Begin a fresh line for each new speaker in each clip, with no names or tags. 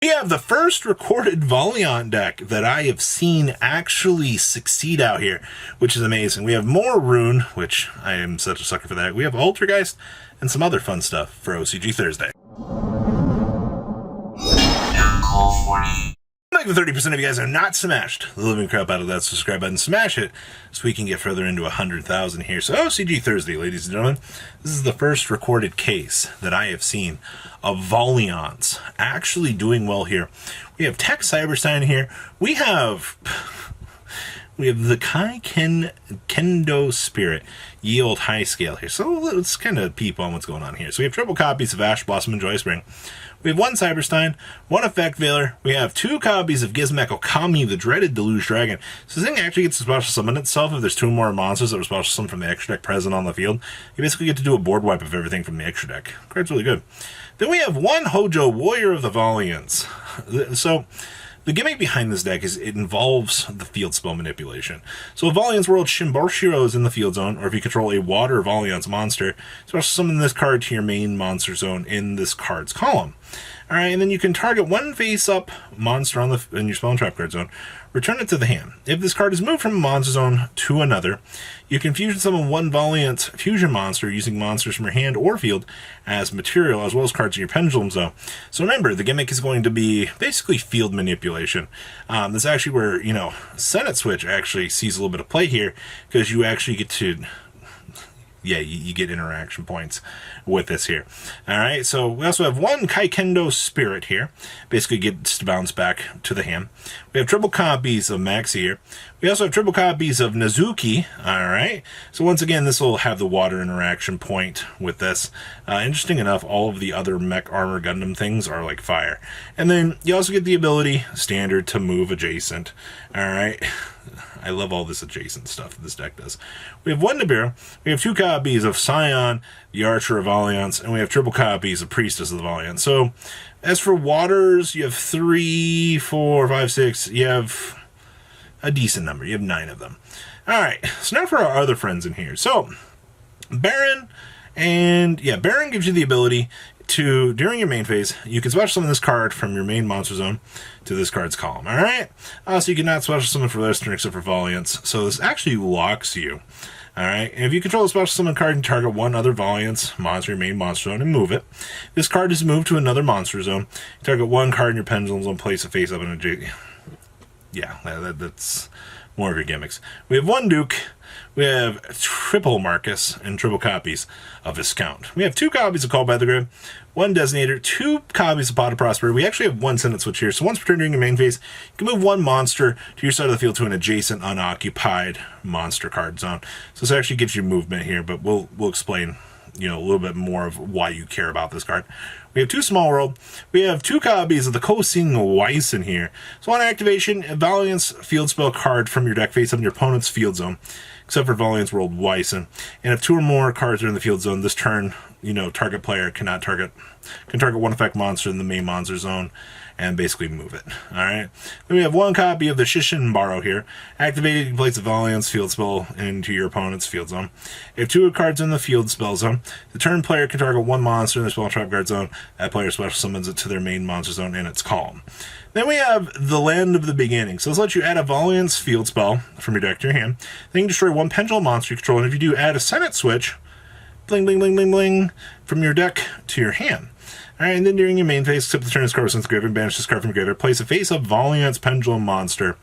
We have the first recorded Valiant deck that I have seen actually succeed out here, which is amazing. We have more Rune, which I am such a sucker for that. We have Altergeist and some other fun stuff for OCG Thursday. Like the 30% of you guys are not smashed the living crap out of that subscribe button. Smash it so we can get further into 100,000 here. So OCG Thursday, ladies and gentlemen. This is the first recorded case that I have seen of Valiants actually doing well here. We have Tech Cyberstein here. We have the Kai Kendo Spirit yield high scale here. So let's kind of peep on what's going on here. So we have triple copies of Ash Blossom and Joy Spring. We have one Cyberstein, one Effect Veiler. We have two copies of Gizmek Okami, the dreaded Deluge Dragon. So this thing actually gets to special summon itself if there's two more monsters that are special summoned from the extra deck present on the field. You basically get to do a board wipe of everything from the extra deck. Card's really good. Then we have one Hojo, Warrior of the Valiants. So the gimmick behind this deck is it involves the field spell manipulation. So if Valiant's World Shimborshiro is in the field zone, or if you control a Water Valiant's monster, special summon this card to your main monster zone in this card's column. Alright, and then you can target one face-up monster in your spell and trap card zone, return it to the hand. If this card is moved from a monster zone to another, you can fusion summon one Valiant fusion monster using monsters from your hand or field as material, as well as cards in your Pendulums zone. So remember, the gimmick is going to be basically field manipulation. This is actually where, Senate Switch actually sees a little bit of play here, because you actually get to... yeah, you get interaction points with this here. Alright, so we also have one Kaikendo Spirit here. Basically gets to bounce back to the hand. We have triple copies of Maxi here. We also have triple copies of Nazuki. Alright, so once again, this will have the water interaction point with this. Interesting enough, all of the other Mech Armor Gundam things are like fire. And then you also get the ability, standard, to move adjacent. Alright. I love all this adjacent stuff that this deck does. We have one Nibiru, we have two copies of Scion, the Archer of Valiance, and we have triple copies of Priestess of the Valiant. So, as for waters, you have 3, 4, 5, 6, you have a decent number. You have 9 of them. Alright, so now for our other friends in here. So, Baron, Baron gives you the ability to, during your main phase, you can special summon this card from your main monster zone to this card's column. Alright? So you cannot special summon for this turn except for Valiants. So this actually locks you. Alright? And if you control a special summon card and target one other Valiant's monster, your main monster zone, and move it, this card is moved to another monster zone. You target one card in your Pendulum zone, place a face up in a... yeah, that's more of your gimmicks. We have one Duke. We have triple Marcus and triple copies of Viscount. We have two copies of Call by the Grave, one Designator, two copies of Pot of Prosperity. We actually have one Senate Switch here. So once per turn during your main phase, you can move one monster to your side of the field to an adjacent unoccupied monster card zone. So this actually gives you movement here, but we'll explain a little bit more of why you care about this card. We have two Small World. We have two copies of the Kosing Wyson here. So on activation, a Valiant's field spell card from your deck face up in your opponent's field zone, except for Valiant's World Wyson. And if two or more cards are in the field zone this turn, target player can target one effect monster in the main monster zone and basically move it. Alright. Then we have one copy of the Shishinbaro here. Activated, you can place a Valiant's field spell into your opponent's field zone. If two cards in the field spell zone, the turn player can target one monster in the spell trap card zone. That player special summons it to their main monster zone in its column. Then we have the Land of the Beginning. So this lets you add a Valiant's field spell from your deck to your hand. Then you can destroy one Pendulum monster you control, and if you do, add a Senate Switch, bling, bling, bling, bling, bling, from your deck to your hand. Alright, and then during your main phase, except the turn this card was since graveyard, banish this card from your graveyard, place a face-up Valiant's Pendulum monster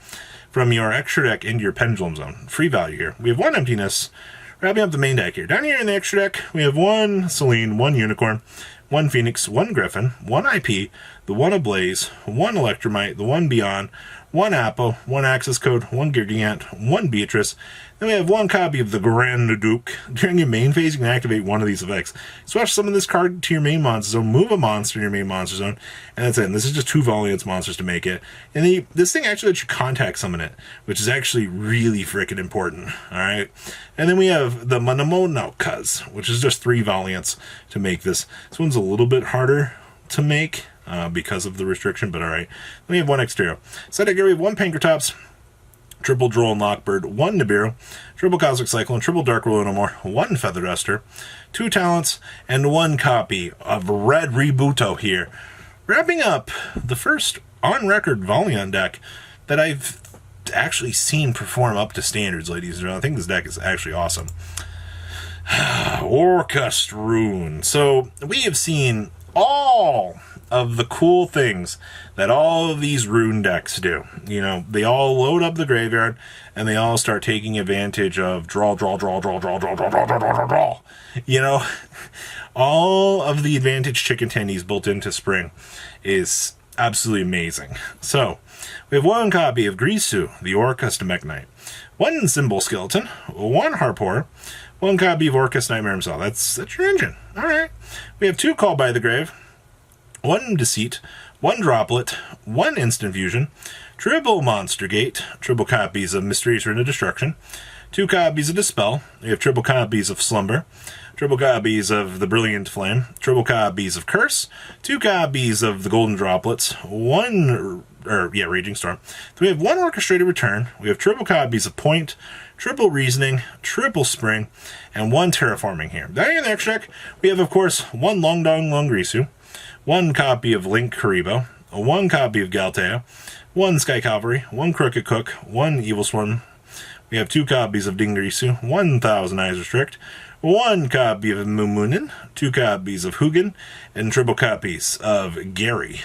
from your extra deck into your Pendulum zone. Free value here. We have one Emptiness, wrapping up the main deck here. Down here in the extra deck, we have one Selene, one Unicorn, one Phoenix, one Griffin, one IP, the one Ablaze, one Electromite, the one Beyond, one Apple, one Access Code, one Gigant, one Beatrice. Then we have one copy of the Grand Duke. During your main phase, you can activate one of these effects. Switch summon this card to your main monster zone, move a monster in your main monster zone, and that's it. And this is just two Valiant's monsters to make it. And this thing actually lets you contact summon it, which is actually really freaking important. Alright? And then we have the Manamonokas, which is just three Valiants to make this. This one's a little bit harder to make because of the restriction, but alright. Then we have one Exterior. So we have one Pankratops, triple Droll and Lockbird, one Nibiru, triple Cosmic Cyclone, triple Dark Ruinomore, one Feather Duster, two Talents, and one copy of Red Rebuto here. wrapping up the first on-record Valiant deck that I've actually seen perform up to standards, ladies and gentlemen. I think this deck is actually awesome. Orcust Rune. So we have seen all of the cool things that all of these rune decks do. You know, they all load up the graveyard and they all start taking advantage of draw. You know, all of the advantage chicken tendies built into Spring is absolutely amazing. So we have one copy of Grisu, the Orcust Mekk-Knight, one Symbol Skeleton, one Harpor, one copy of Orcust Nightmare himself. That's your engine. All right. We have two Call by the Grave, one Deceit, one Droplet, one Instant Fusion, triple Monster Gate, triple copies of Mysterious Rune of Destruction, two copies of Dispel. We have triple copies of Slumber, triple copies of the Brilliant Flame, triple copies of Curse, two copies of the Golden Droplets, Raging Storm. Then we have one Orchestrated Return. We have triple copies of Point, triple Reasoning, triple Spring, and one Terraforming here. Down in the next deck, we have, of course, one Long Dong Long Grisu, one copy of Link Karibo, one copy of Galtea, one Sky Cavalry, one Crooked Cook, one Evil Swarm. We have two copies of Dingrisu, 1,000 Eyes Restrict, one copy of Mumunin, two copies of Hugin, and triple copies of Gary.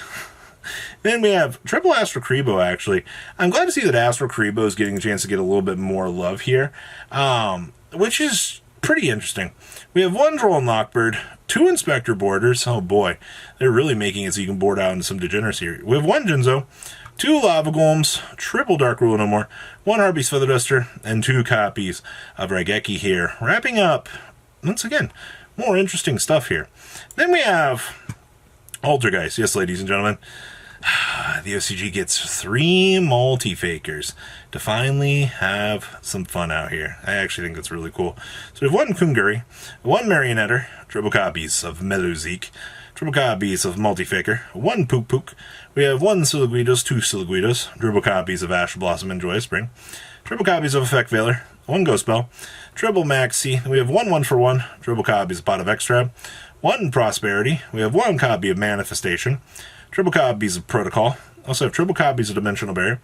Then we have triple Astral Karibo, actually. I'm glad to see that Astral Karibo is getting a chance to get a little bit more love here, which is pretty interesting. We have one Droll Knockbird, two Inspector Boarders. Oh boy, they're really making it so you can board out into some degeneracy here. We have one Jinzo, two Lava Golems, triple Dark Rule No More, one Harpy's Feather Duster, and two copies of Raigeki here. Wrapping up, once again, more interesting stuff here. Then we have Altergeist. Yes, ladies and gentlemen. The OCG gets 3 multi-fakers to finally have some fun out here. I actually think that's really cool. So we have one Kunguri, one Marionetter, triple copies of Meluzik, triple copies of Multi-Faker, one Pook Pook. We have one Silaguidos, two Silaguidos, triple copies of Ash Blossom and Joyous Spring, triple copies of Effect Veiler, one Ghost Bell, triple Maxi. We have one 1-for-1, triple copies of Pot of Extra, one Prosperity. We have one copy of Manifestation, triple copies of Protocol. Also have triple copies of Dimensional Barrier,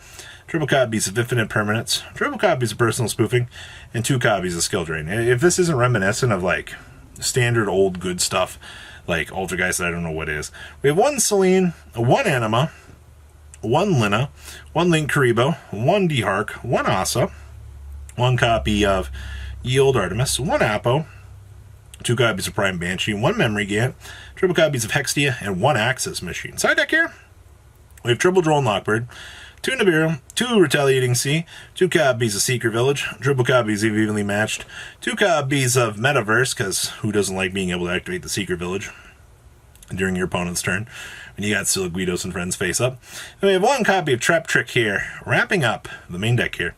triple copies of Infinite Permanence, triple copies of Personal Spoofing, and 2 copies of Skill Drain. If this isn't reminiscent of, like, standard old good stuff, like Altergeist, I don't know what is. We have one Celine, one Anima, one Lina, one Link Karibo, one D-Hark, one Asa, one copy of Yield Artemis, one Apo, 2 copies of Prime Banshee, one Memory Gant, triple copies of Hextia, and one Axis Machine. Side deck here, we have triple Droll Knockbird, 2 Nibiru, 2 Retaliating Sea, 2 copies of Secret Village, triple copies of Evenly Matched, 2 copies of Metaverse, because who doesn't like being able to activate the Secret Village during your opponent's turn when you got Silaguidos and friends face up. And we have 1 copy of Trap Trick here, wrapping up the main deck here.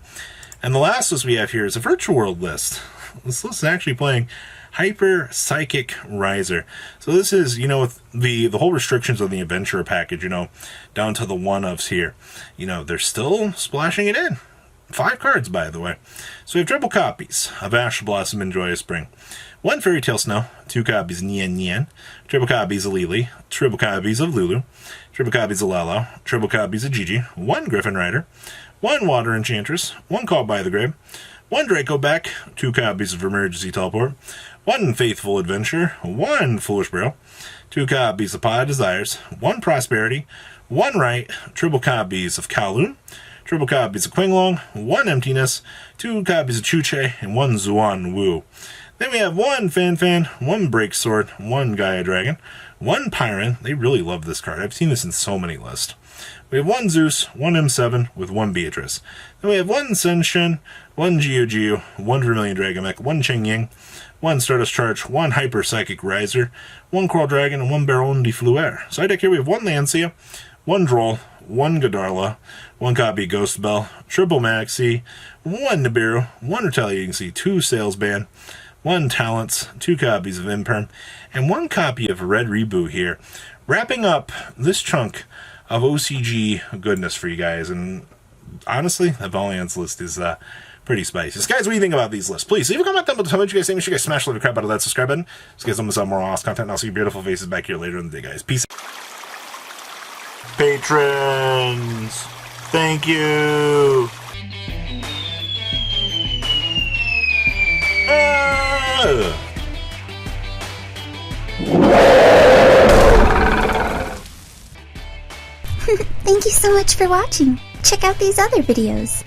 And the last list we have here is a Virtual World list. This list is actually playing Hyper Psychic Riser. So this is, you know, with the whole restrictions on the Adventurer package, you know, down to the one-ofs here, you know, they're still splashing it in. 5 cards, by the way. So we have triple copies of Ash Blossom and Joyous Spring, 1 Fairy Tale Snow, 2 copies of Nian Nian, triple copies of Lili, triple copies of Lulu, triple copies of Lalo, triple copies of Gigi, 1 Griffin Rider, 1 Water Enchantress, 1 Call by the Grave, 1 Draco Back, 2 copies of Emergency Teleport, 1 Faithful Adventure, 1 Foolish Bro, 2 copies of Pod Desires, 1 Prosperity, 1 Right, triple copies of Kowloon, triple copies of Qinglong, 1 Emptiness, 2 copies of Chuche, and 1 Zuan Wu. Then we have 1 Fan Fan, 1 Break Sword, 1 Gaia Dragon, 1 Pyron. They really love this card. I've seen this in so many lists. We have 1 Zeus, 1 M7 with 1 Beatrice. Then we have 1 Senshin, 1 Geo, 1 Vermilion Dragomech, 1 Cheng Ying, 1 Stardust Charge, 1 Hyper Psychic Riser, 1 Coral Dragon, and 1 Baron de Fleur. Side deck here we have 1 Lancia, 1 Droll, 1 Godarla, 1 copy Ghost Bell, triple Maxi, 1 Nibiru, 1 Retaliating Sea, 2 Sales Band, 1 Talents, 2 copies of Imperm, and 1 copy of Red Reboot here. Wrapping up this chunk of OCG goodness for you guys, and honestly, the Valiant's list is pretty spicy. So guys, what do you think about these lists? Please leave a comment down below. Tell me what you guys think. Make sure you guys smash the crap out of that subscribe button so you guys don't miss out more awesome content, and I'll see your beautiful faces back here later in the day, guys. Peace. Patrons, thank you.
Thank you so much for watching. Check out these other videos.